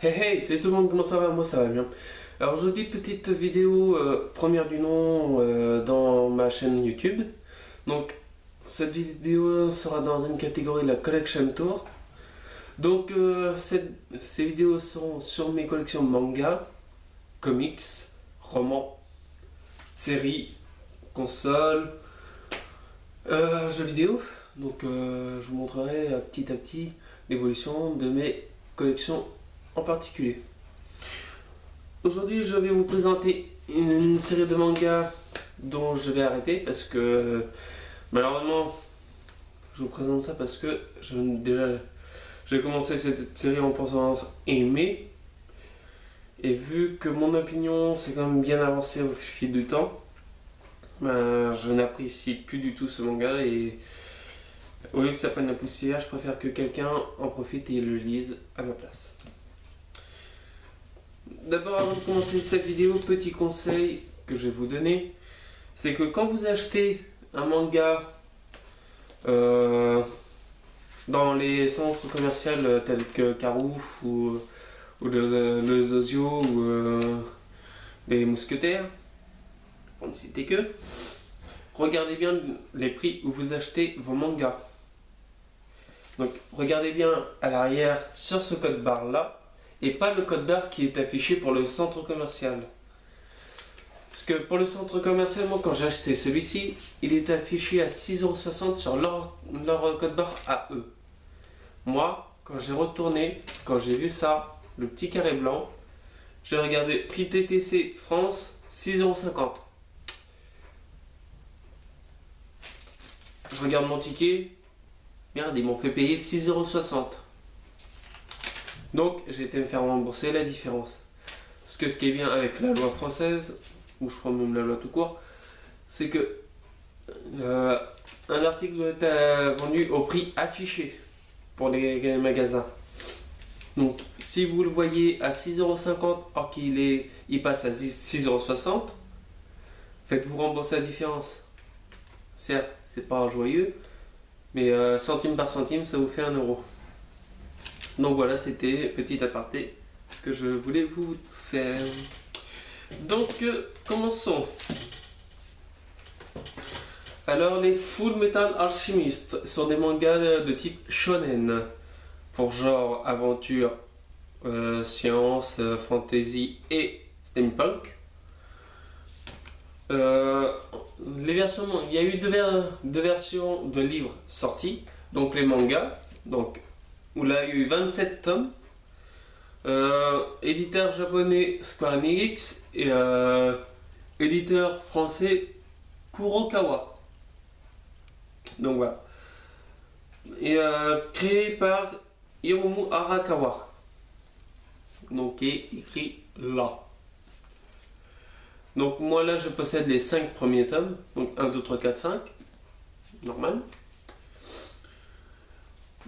Hey hey, salut tout le monde, comment ça va? Moi ça va bien. Alors aujourd'hui, petite vidéo première du nom dans ma chaîne YouTube. Donc cette vidéo sera dans une catégorie la Collection Tour. Donc ces vidéos sont sur mes collections manga, comics, romans, séries, consoles, jeux vidéo. Donc je vous montrerai petit à petit l'évolution de mes collections en particulier. Aujourd'hui, je vais vous présenter une série de mangas dont je vais arrêter parce que malheureusement, je vous présente ça parce que j'ai commencé cette série en pensant aimer, et vu que mon opinion s'est quand même bien avancée au fil du temps, je n'apprécie plus du tout ce manga, et au lieu que ça prenne la poussière, je préfère que quelqu'un en profite et le lise à ma place. D'abord, avant de commencer cette vidéo, petit conseil que je vais vous donner, c'est que quand vous achetez un manga dans les centres commerciaux tels que Carouf ou le Zozio ou les Mousquetaires, pour ne citer que, regardez bien les prix où vous achetez vos mangas. Donc regardez bien à l'arrière sur ce code barre là, et pas le code barre qui est affiché pour le centre commercial. Parce que pour le centre commercial, moi quand j'ai acheté celui-ci, il est affiché à 6,60€ sur leur code barre à eux. Moi, quand j'ai retourné, quand j'ai vu ça, le petit carré blanc, j'ai regardé prix TTC France, 6,50€. Je regarde mon ticket, merde, ils m'ont fait payer 6,60€. Donc j'ai été me faire rembourser la différence. Parce que ce qui est bien avec la loi française, ou je crois même la loi tout court, c'est que un article doit être vendu au prix affiché pour les magasins. Donc si vous le voyez à 6,50€ or qu'il passe à 6,60€, faites-vous rembourser la différence. Certes, c'est pas joyeux, mais centime par centime, ça vous fait 1€. Donc voilà, c'était petit aparté que je voulais vous faire. Donc commençons. Alors les Full Metal Alchemist sont des mangas de type shonen, pour genre aventure, science, fantasy et steampunk. Les versions, il y a eu deux versions de livres sortis, donc les mangas, donc où là il y a eu 27 tomes, éditeur japonais Square Enix et éditeur français Kurokawa. Donc voilà. Et créé par Hiromu Arakawa. Donc qui est écrit là. Donc moi là je possède les 5 premiers tomes. Donc 1, 2, 3, 4, 5. Normal.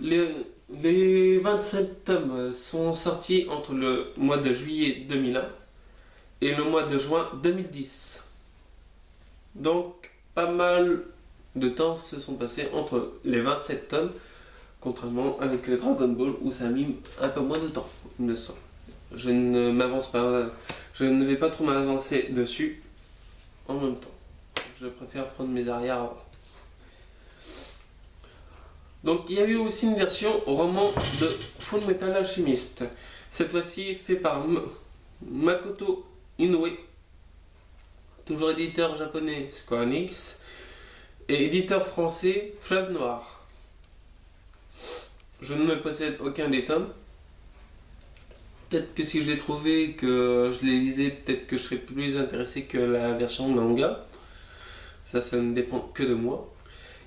Les 27 tomes sont sortis entre le mois de juillet 2001 et le mois de juin 2010. Donc pas mal de temps se sont passés entre les 27 tomes, contrairement avec les Dragon Ball où ça a mis un peu moins de temps, il me semble. Je ne m'avance pas, je ne vais pas trop m'avancer dessus en même temps. Je préfère prendre mes arrières avant. Donc il y a eu aussi une version roman de Full Metal Alchemist. Cette fois-ci fait par Makoto Inoue, toujours éditeur japonais Square Enix, et éditeur français Fleuve Noir. Je ne me possède aucun des tomes. Peut-être que si je les trouvais, que je les lisais, peut-être que je serais plus intéressé que la version manga. Ça ne dépend que de moi.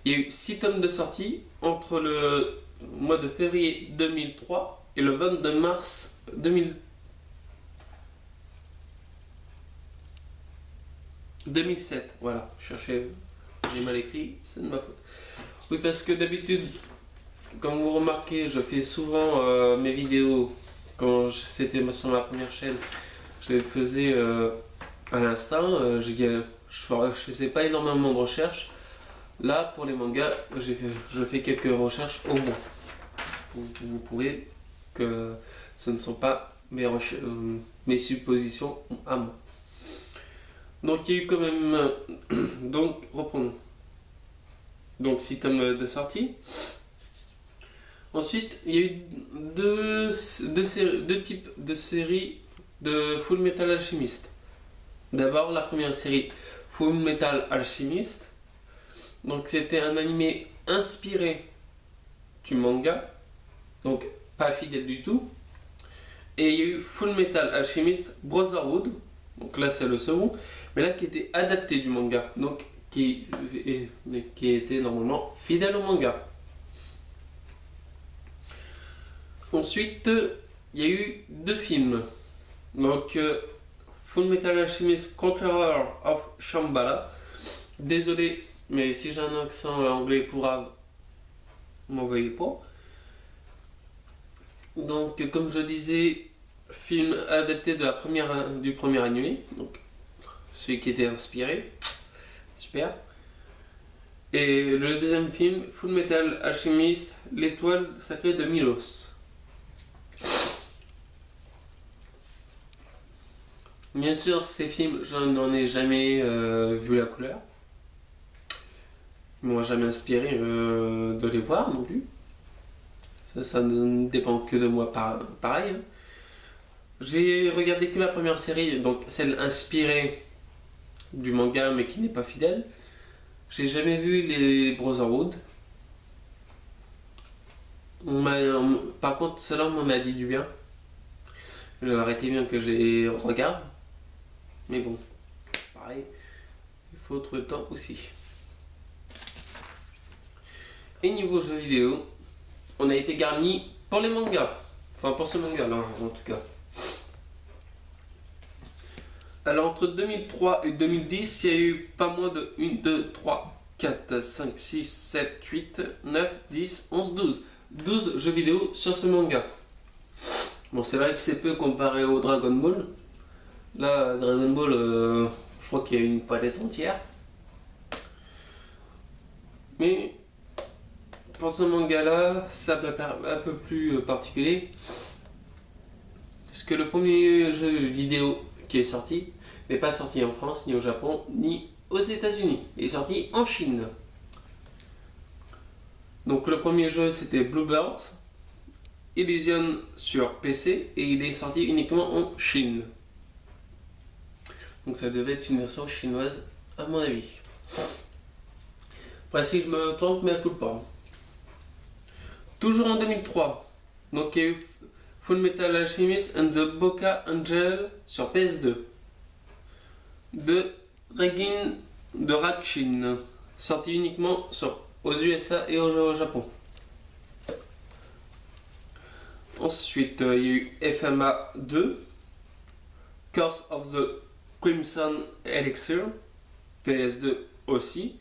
Il y a eu 6 tomes de sortie entre le mois de février 2003 et le 22 mars 2007. Voilà, cherchez, j'ai mal écrit, c'est de ma faute. Oui, parce que d'habitude, comme vous remarquez, je fais souvent mes vidéos, quand c'était sur ma première chaîne, je les faisais à l'instant, je faisais pas énormément de recherches. Là, pour les mangas, je fais quelques recherches au moins. Vous pouvez que ce ne sont pas mes suppositions à moi. Donc il y a eu quand même... donc reprenons. Donc 6 tomes de sortie. Ensuite, il y a eu deux types de séries de Full Metal Alchemist. D'abord, la première série, Full Metal Alchemist. Donc, c'était un animé inspiré du manga. Donc, pas fidèle du tout. Et il y a eu Full Metal Alchemist Brotherhood. Donc là, c'est le second. Mais là, qui était adapté du manga. Donc, qui était normalement fidèle au manga. Ensuite, il y a eu 2 films. Donc, Full Metal Alchemist Conqueror of Shambhala. Désolé, mais si j'ai un accent anglais pourra m'envoyer pas. Donc, comme je disais, film adapté de du premier animé. Donc, celui qui était inspiré. Super. Et le deuxième film, Full Metal Alchemist, l'étoile sacrée de Milos. Bien sûr, ces films, je n'en ai jamais vu la couleur. Ils m'ont jamais inspiré de les voir non plus. Ça ne dépend que de moi pareil. Hein. J'ai regardé que la première série, donc celle inspirée du manga mais qui n'est pas fidèle. J'ai jamais vu les Brotherhood. Par contre, cela m'en a dit du bien. Il aurait été bien que je les regarde. Mais bon, pareil, il faut trouver le temps aussi. Et niveau jeux vidéo, on a été garni pour les mangas. Enfin, pour ce manga-là, en tout cas. Alors, entre 2003 et 2010, il y a eu pas moins de 1, 2, 3, 4, 5, 6, 7, 8, 9, 10, 11, 12. 12 jeux vidéo sur ce manga. Bon, c'est vrai que c'est peu comparé au Dragon Ball. Là, Dragon Ball, je crois qu'il y a une palette entière. Mais pour ce manga-là, ça peut être un peu plus particulier. Parce que le premier jeu vidéo qui est sorti n'est pas sorti en France, ni au Japon, ni aux États-Unis. Il est sorti en Chine. Donc le premier jeu c'était Bluebirds, Illusion sur PC et il est sorti uniquement en Chine. Donc ça devait être une version chinoise à mon avis. Après si je me trompe, mais à coup de pas. Toujours en 2003, donc il y a eu Full Metal Alchemist and the Boca Angel sur PS2 de Regin de Ratchin, sorti uniquement aux USA et au Japon. Ensuite, il y a eu FMA 2, Curse of the Crimson Elixir, PS2 aussi.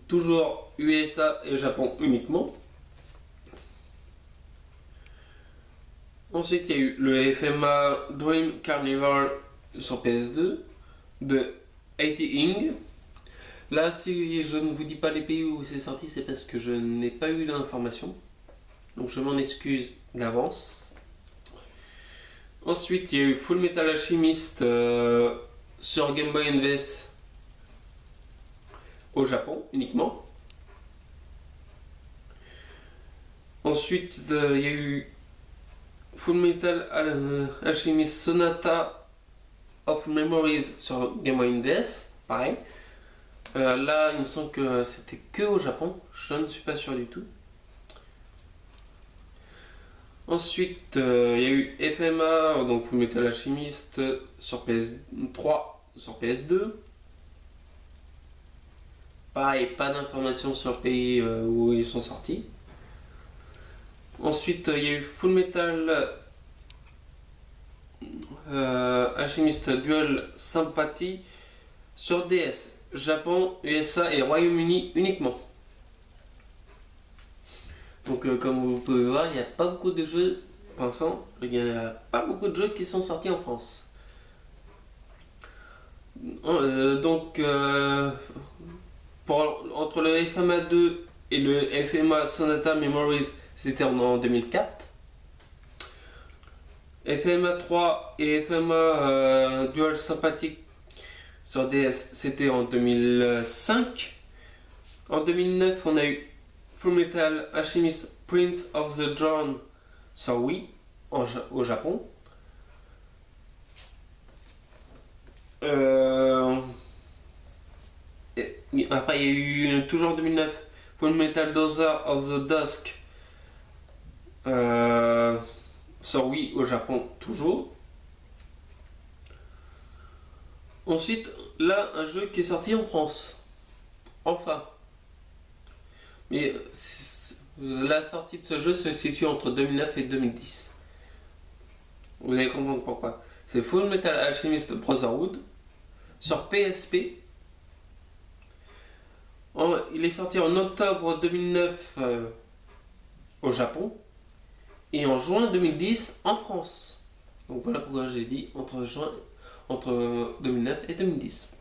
Toujours USA et Japon uniquement. Ensuite, il y a eu le FMA Dream Carnival sur PS2 de 80ing. Là, si je ne vous dis pas les pays où c'est sorti, c'est parce que je n'ai pas eu l'information. Donc je m'en excuse d'avance. Ensuite, il y a eu Full Metal Alchemist sur Game Boy Advance au Japon uniquement. Ensuite, il y a eu Full Metal Alchemist Sonata of Memories sur Game Boy Advance, pareil. Là, il me semble que c'était que au Japon, je ne suis pas sûr du tout. Ensuite, il y a eu FMA, donc Full Metal Alchemist sur PS3, sur PS2. Pareil, pas d'informations sur le pays où ils sont sortis. Ensuite, il y a eu Full Metal Alchemist Dual Sympathy sur DS, Japon, USA et Royaume-Uni uniquement. Donc comme vous pouvez voir, il n'y a pas beaucoup de jeux, pensant, il n'y a pas beaucoup de jeux qui sont sortis en France. Entre le FMA 2 et le FMA Sonata Memories, c'était en 2004. FMA 3 et FMA Dual Sympathique sur DS, c'était en 2005. En 2009, on a eu Fullmetal Alchemist Prince of the Dawn sur Wii au Japon. Après, il y a eu toujours en 2009 Fullmetal Daughter of the Dusk sur Wii au Japon toujours. Ensuite, là, un jeu qui est sorti en France. Enfin. Mais la sortie de ce jeu se situe entre 2009 et 2010. Vous allez comprendre pourquoi. C'est Fullmetal Alchemist Brotherhood sur PSP. Il est sorti en octobre 2009 au Japon et en juin 2010 en France. Donc voilà pourquoi j'ai dit entre 2009 et 2010.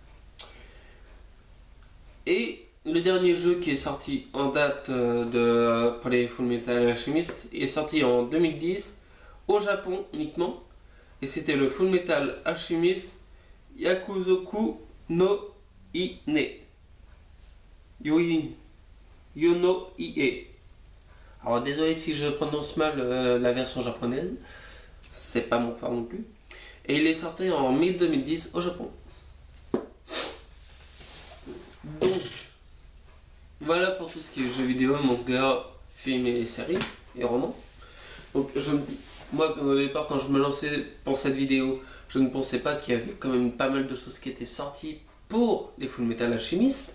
Et le dernier jeu qui est sorti en date pour les Fullmetal Alchemist est sorti en 2010 au Japon uniquement, et c'était le Fullmetal Alchemist Yakuzoku no Ine. Yono Ie. Alors désolé si je prononce mal la version japonaise, c'est pas mon fort non plus. Et il est sorti en mai 2010 au Japon. Donc, voilà pour tout ce qui est jeux vidéo, manga, films et séries et romans. Donc moi au départ quand je me lançais pour cette vidéo, je ne pensais pas qu'il y avait quand même pas mal de choses qui étaient sorties pour les Fullmetal Alchemist.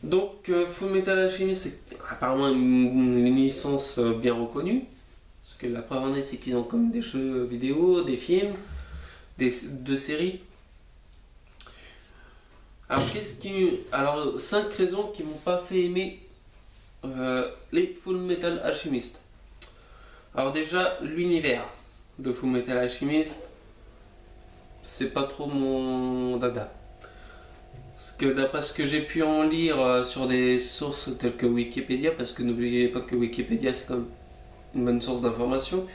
Donc Fullmetal Alchemist c'est apparemment une licence bien reconnue. Parce que la preuve en est, c'est qu'ils ont comme des jeux vidéo, des films, de séries. Alors 5 raisons qui m'ont pas fait aimer les Fullmetal Alchemist. Alors déjà, l'univers de Fullmetal Alchemist, c'est pas trop mon dada. Parce que d'après ce que j'ai pu en lire sur des sources telles que Wikipédia, parce que n'oubliez pas que Wikipédia c'est comme une bonne source d'information,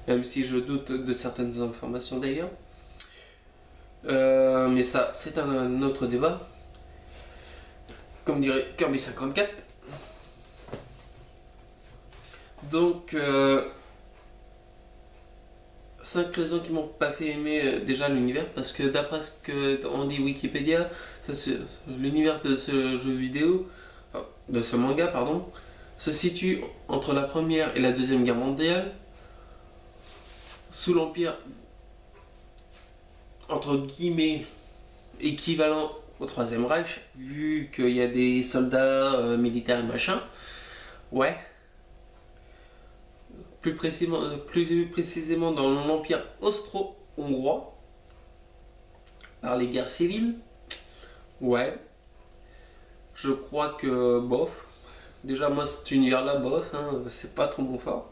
même si je doute de certaines informations d'ailleurs. Mais ça, c'est un autre débat. Comme dirait Kirby 54. Donc, 5 raisons qui m'ont pas fait aimer déjà l'univers, parce que d'après ce que on dit Wikipédia, l'univers de ce jeu vidéo, enfin, de ce manga, pardon, se situe entre la première et la deuxième guerre mondiale, sous l'empire entre guillemets équivalent au Troisième Reich, vu qu'il y a des soldats militaires et machin. Ouais. Plus précisément dans l'empire austro-hongrois, par les guerres civiles. Ouais. Je crois que bof. Déjà moi cet univers-là, bof, hein, c'est pas trop mon fort.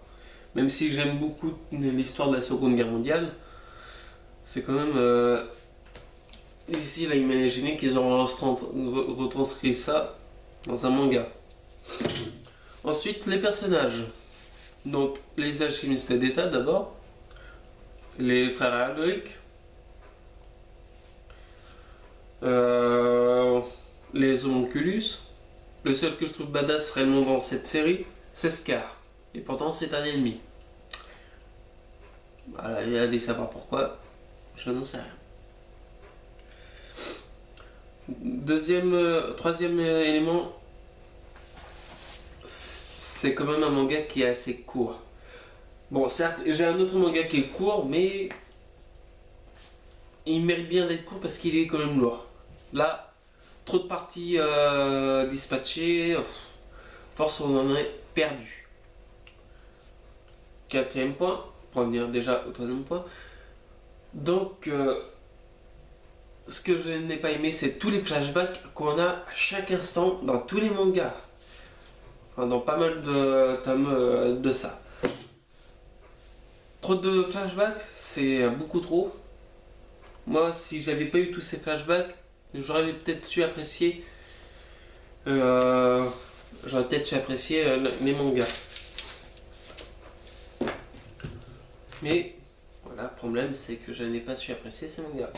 Même si j'aime beaucoup l'histoire de la Seconde Guerre mondiale, c'est quand même difficile à imaginer qu'ils ont retranscrit ça dans un manga. Ensuite, les personnages. Donc, les alchimistes d'État d'abord, les frères Aldrich, les homunculus. Le seul que je trouve badass réellement dans cette série, c'est Scar. Et pourtant, c'est un ennemi. Voilà, il y a des savoir pourquoi, je n'en sais rien. Troisième élément, c'est quand même un manga qui est assez court. Bon, certes, j'ai un autre manga qui est court, mais il mérite bien d'être court parce qu'il est quand même lourd. Là, trop de parties dispatchées, force on en est perdu. Quatrième point, pour revenir déjà au troisième point. Donc, ce que je n'ai pas aimé, c'est tous les flashbacks qu'on a à chaque instant dans tous les mangas. Enfin, dans pas mal de tomes de ça. Trop de flashbacks, c'est beaucoup trop. Moi, si j'avais pas eu tous ces flashbacks, j'aurais peut-être su apprécier les mangas. Mais voilà, le problème c'est que je n'ai pas su apprécier ces mangas.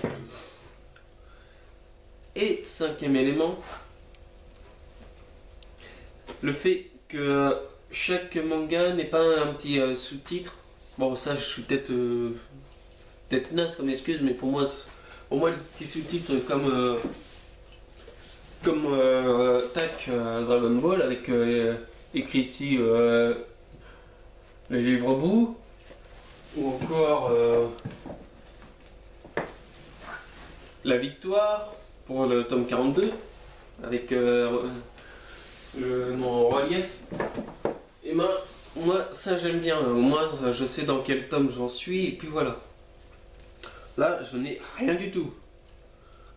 Et cinquième élément, le fait que chaque manga n'ait pas un petit sous-titre. Bon, ça je suis peut-être naze comme excuse, mais pour moi le petit sous-titre comme tac Dragon Ball avec écrit ici les livres bouts, ou encore la victoire pour le tome 42 avec le nom en relief. Et ben moi ça j'aime bien, au moins je sais dans quel tome j'en suis et puis voilà. Là je n'ai rien du tout.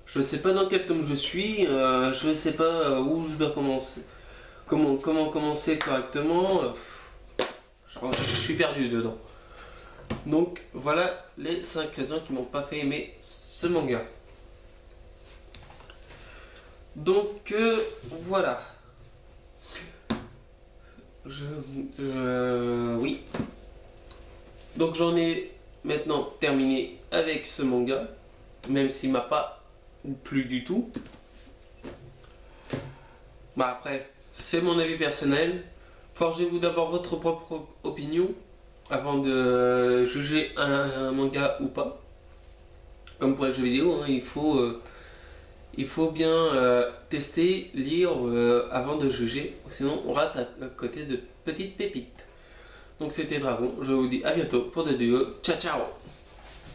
Je sais pas dans quel tome je suis, je sais pas où je dois commencer. Comment commencer correctement. Je suis perdu dedans. Donc voilà les 5 raisons qui m'ont pas fait aimer ce manga. Donc voilà. Oui. Donc j'en ai maintenant terminé avec ce manga, même s'il m'a pas plu du tout. Bah après, c'est mon avis personnel. Forgez-vous d'abord votre propre opinion avant de juger un manga ou pas. Comme pour les jeux vidéo, hein, il faut bien tester, lire avant de juger, sinon on rate à côté de petites pépites. Donc c'était Dragon, je vous dis à bientôt pour de vidéos. Ciao ciao.